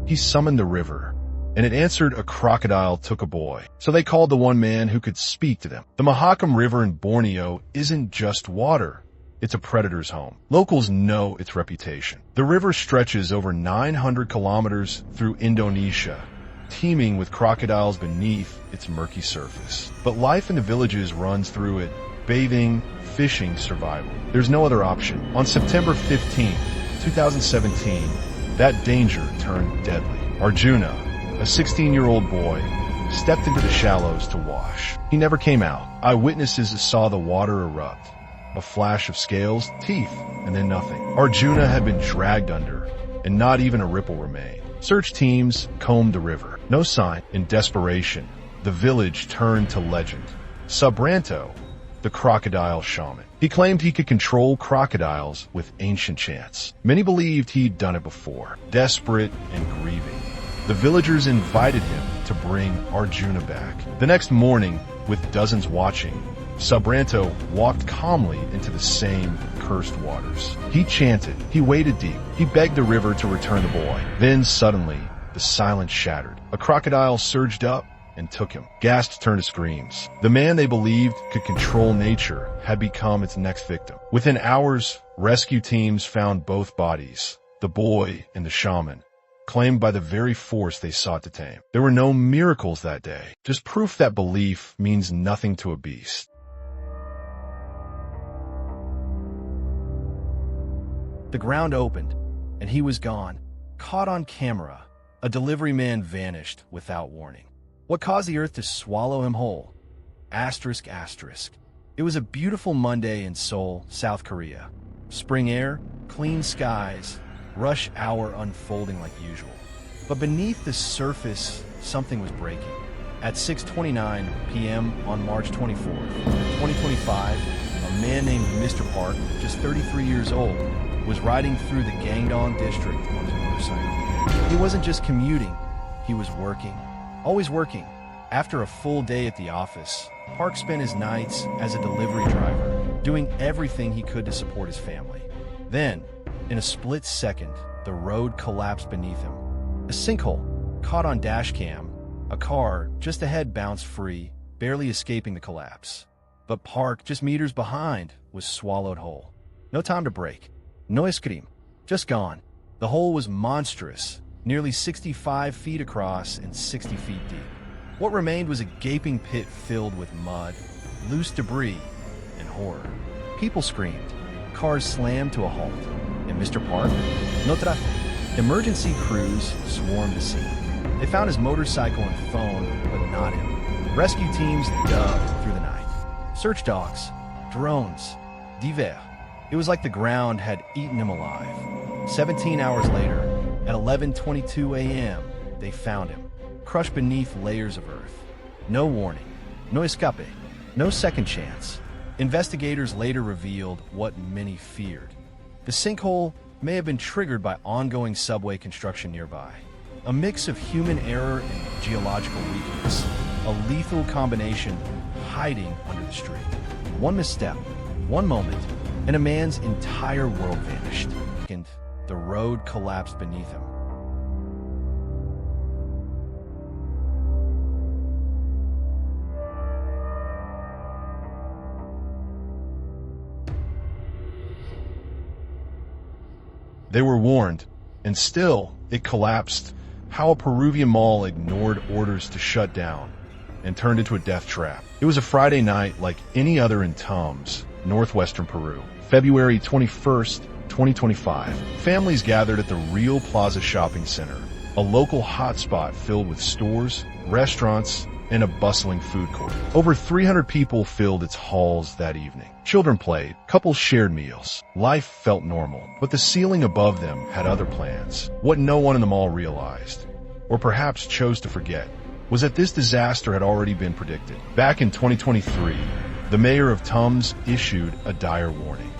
He summoned the river, and it answered a crocodile took a boy. So they called the one man who could speak to them. The Mahakam River in Borneo isn't just water. It's a predator's home. Locals know its reputation. The river stretches over 900 kilometers through Indonesia, teeming with crocodiles beneath its murky surface. But life in the villages runs through it, bathing, fishing, survival. There's no other option. On September 15, 2017, that danger turned deadly. Arjuna, a 16-year-old boy, stepped into the shallows to wash. He never came out. Eyewitnesses saw the water erupt. A flash of scales, teeth, and then nothing. Arjuna had been dragged under, and not even a ripple remained. Search teams combed the river. No sign. In desperation, the village turned to legend. Subranto, the crocodile shaman. He claimed he could control crocodiles with ancient chants. Many believed he'd done it before. Desperate and grieving, the villagers invited him to bring Arjuna back. The next morning, with dozens watching, Subranto walked calmly into the same cursed waters. He chanted, he waded deep, he begged the river to return the boy. Then suddenly, the silence shattered. A crocodile surged up and took him. Gasps turned to screams. The man they believed could control nature had become its next victim. Within hours, rescue teams found both bodies, the boy and the shaman, claimed by the very force they sought to tame. There were no miracles that day, just proof that belief means nothing to a beast. The ground opened, and he was gone. Caught on camera, a delivery man vanished without warning. What caused the earth to swallow him whole? Asterisk, asterisk. It was a beautiful Monday in Seoul, South Korea. Spring air, clean skies, rush hour unfolding like usual. But beneath the surface, something was breaking. At 6:29 p.m. on March 24th, 2025, a man named Mr. Park, just 33 years old, was riding through the Gangdong district on his motorcycle. He wasn't just commuting, he was working. Always working. After a full day at the office, Park spent his nights as a delivery driver, doing everything he could to support his family. Then, in a split second, the road collapsed beneath him. A sinkhole caught on dash cam. A car just ahead bounced free, barely escaping the collapse. But Park, just meters behind, was swallowed whole. No time to brake. No escape. Just gone. The hole was monstrous, nearly 65 feet across and 60 feet deep. What remained was a gaping pit filled with mud, loose debris, and horror. People screamed. Cars slammed to a halt. And Mr. Park? No traffic. Emergency crews swarmed the scene. They found his motorcycle and phone, but not him. Rescue teams dug through the night. Search dogs, drones, divers. It was like the ground had eaten him alive. 17 hours later, at 11:22 a.m., they found him, crushed beneath layers of earth. No warning, no escape, no second chance. Investigators later revealed what many feared. The sinkhole may have been triggered by ongoing subway construction nearby. A mix of human error and geological weakness, a lethal combination hiding under the street. One misstep, one moment, and a man's entire world vanished. And the road collapsed beneath him. They were warned, and still it collapsed. How a Peruvian mall ignored orders to shut down and turned into a death trap. It was a Friday night like any other in Tums, northwestern Peru. February 21st, 2025. Families gathered at the Real Plaza Shopping Center, a local hotspot filled with stores, restaurants, and a bustling food court. Over 300 people filled its halls that evening. Children played, couples shared meals. Life felt normal, but the ceiling above them had other plans. What no one in the mall realized, or perhaps chose to forget, was that this disaster had already been predicted. Back in 2023, the mayor of Tums issued a dire warning.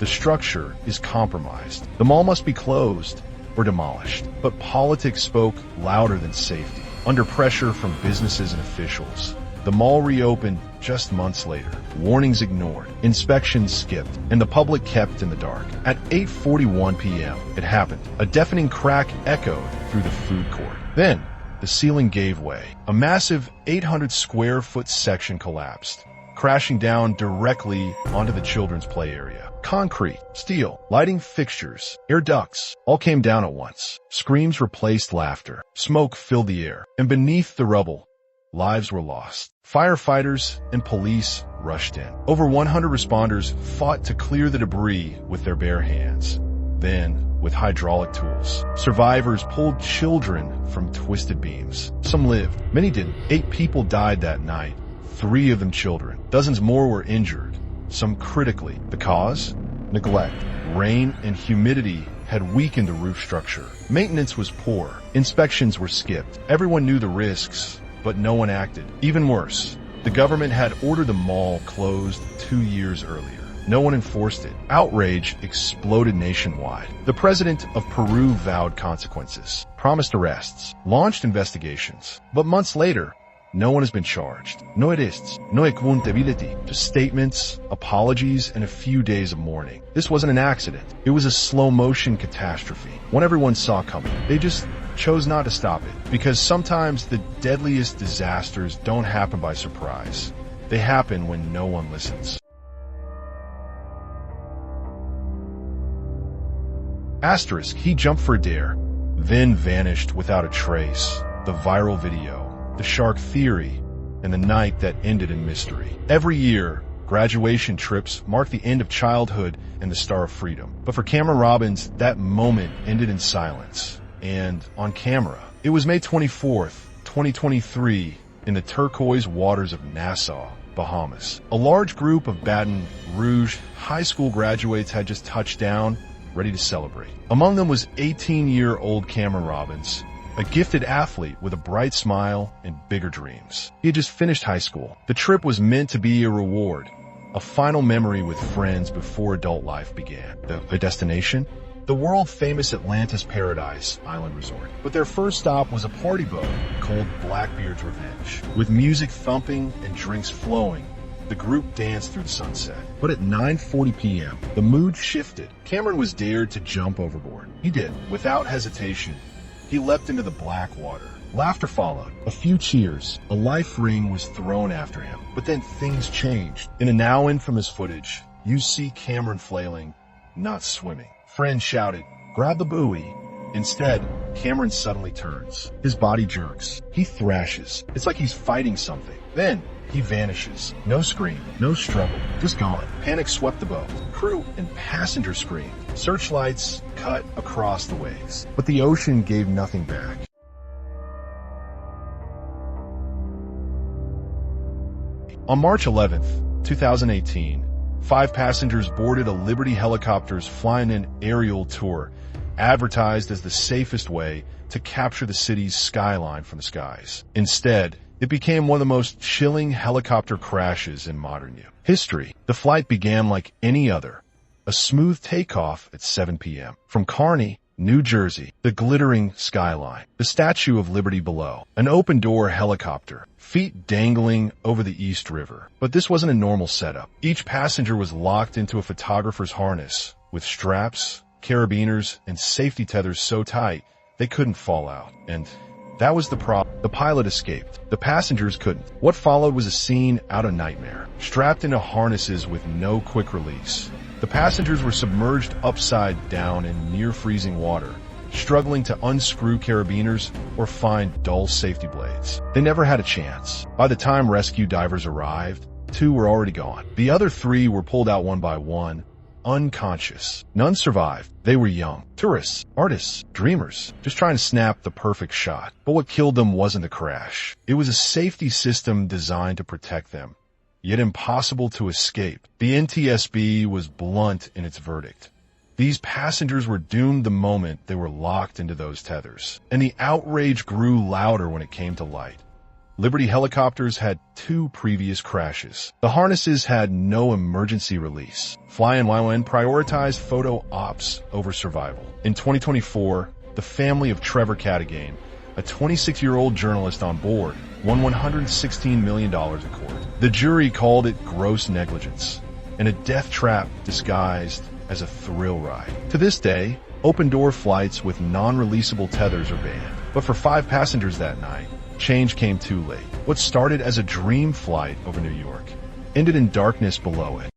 The structure is compromised. The mall must be closed or demolished. But politics spoke louder than safety. Under pressure from businesses and officials, The mall reopened just months later. Warnings ignored, inspections skipped, and the public kept in the dark. At 8:41 p.m., it happened. A deafening crack echoed through the food court. Then, the ceiling gave way. A massive 800-square-foot section collapsed, crashing down directly onto the children's play area. Concrete, steel, lighting fixtures, air ducts all came down at once. Screams replaced laughter. Smoke filled the air, and beneath the rubble, lives were lost. Firefighters and police rushed in. Over 100 responders fought to clear the debris with their bare hands. Then, with hydraulic tools, survivors pulled children from twisted beams. Some lived, many didn't. 8 people died that night, 3 of them children. Dozens more were injured, some critically. The cause? Neglect. Rain and humidity had weakened the roof structure. Maintenance was poor. Inspections were skipped. Everyone knew the risks, but no one acted. Even worse, the government had ordered the mall closed 2 years earlier. No one enforced it. Outrage exploded nationwide. The president of Peru vowed consequences, promised arrests, launched investigations. But months later, no one has been charged. No arrests, no accountability, just statements, apologies, and a few days of mourning. This wasn't an accident. It was a slow-motion catastrophe, one everyone saw coming. They just chose not to stop it, because sometimes the deadliest disasters don't happen by surprise. They happen when no one listens. Asterisk, he jumped for a dare, then vanished without a trace. The viral video, the shark theory, and the night that ended in mystery. Every year, graduation trips mark the end of childhood and the start of freedom. But for Cameron Robbins, that moment ended in silence. And on camera, it was May 24th, 2023, in the turquoise waters of Nassau, Bahamas. A large group of Baton Rouge high school graduates had just touched down, ready to celebrate. Among them was 18-year-old Cameron Robbins, a gifted athlete with a bright smile and bigger dreams. He had just finished high school. The trip was meant to be a reward, a final memory with friends before adult life began. The destination? The world-famous Atlantis Paradise Island Resort. But their first stop was a party boat called Blackbeard's Revenge. With music thumping and drinks flowing, the group danced through the sunset. But at 9:40 p.m., the mood shifted. Cameron was dared to jump overboard. He did, without hesitation. He leapt into the black water. Laughter followed. A few cheers. A life ring was thrown after him. But then things changed. In a now infamous footage, you see Cameron flailing, not swimming. Friends shouted, "Grab the buoy." Instead, Cameron suddenly turns. His body jerks. He thrashes. It's like he's fighting something. Then, he vanishes. No scream, no struggle, just gone. Panic swept the boat. Crew and passengers screamed. Searchlights cut across the waves. But the ocean gave nothing back. On March 11th, 2018, 5 passengers boarded a Liberty Helicopter's flying-in aerial tour, advertised as the safest way to capture the city's skyline from the skies. Instead, it became one of the most chilling helicopter crashes in modern history. The flight began like any other, a smooth takeoff at 7 p.m. From Kearny, New Jersey, the glittering skyline, the Statue of Liberty below, an open-door helicopter, feet dangling over the East River. But this wasn't a normal setup. Each passenger was locked into a photographer's harness, with straps, carabiners, and safety tethers so tight they couldn't fall out. And that was the problem. The pilot escaped. The passengers couldn't. What followed was a scene out of nightmare. Strapped into harnesses with no quick release, the passengers were submerged upside down in near-freezing water, struggling to unscrew carabiners or find dull safety blades. They never had a chance. By the time rescue divers arrived, 2 were already gone. The other 3 were pulled out one by one, unconscious. None survived. They were young. Tourists, artists, dreamers, just trying to snap the perfect shot. But what killed them wasn't the crash. It was a safety system designed to protect them, yet impossible to escape. The NTSB was blunt in its verdict. These passengers were doomed the moment they were locked into those tethers. And the outrage grew louder when it came to light. Liberty Helicopters had 2 previous crashes. The harnesses had no emergency release. Fly-in-YN prioritized photo ops over survival. In 2024, the family of Trevor Cadogan A 26-year-old journalist on board won $116 million in court. The jury called it gross negligence and a death trap disguised as a thrill ride. To this day, open-door flights with non-releasable tethers are banned. But for 5 passengers that night, change came too late. What started as a dream flight over New York ended in darkness below it.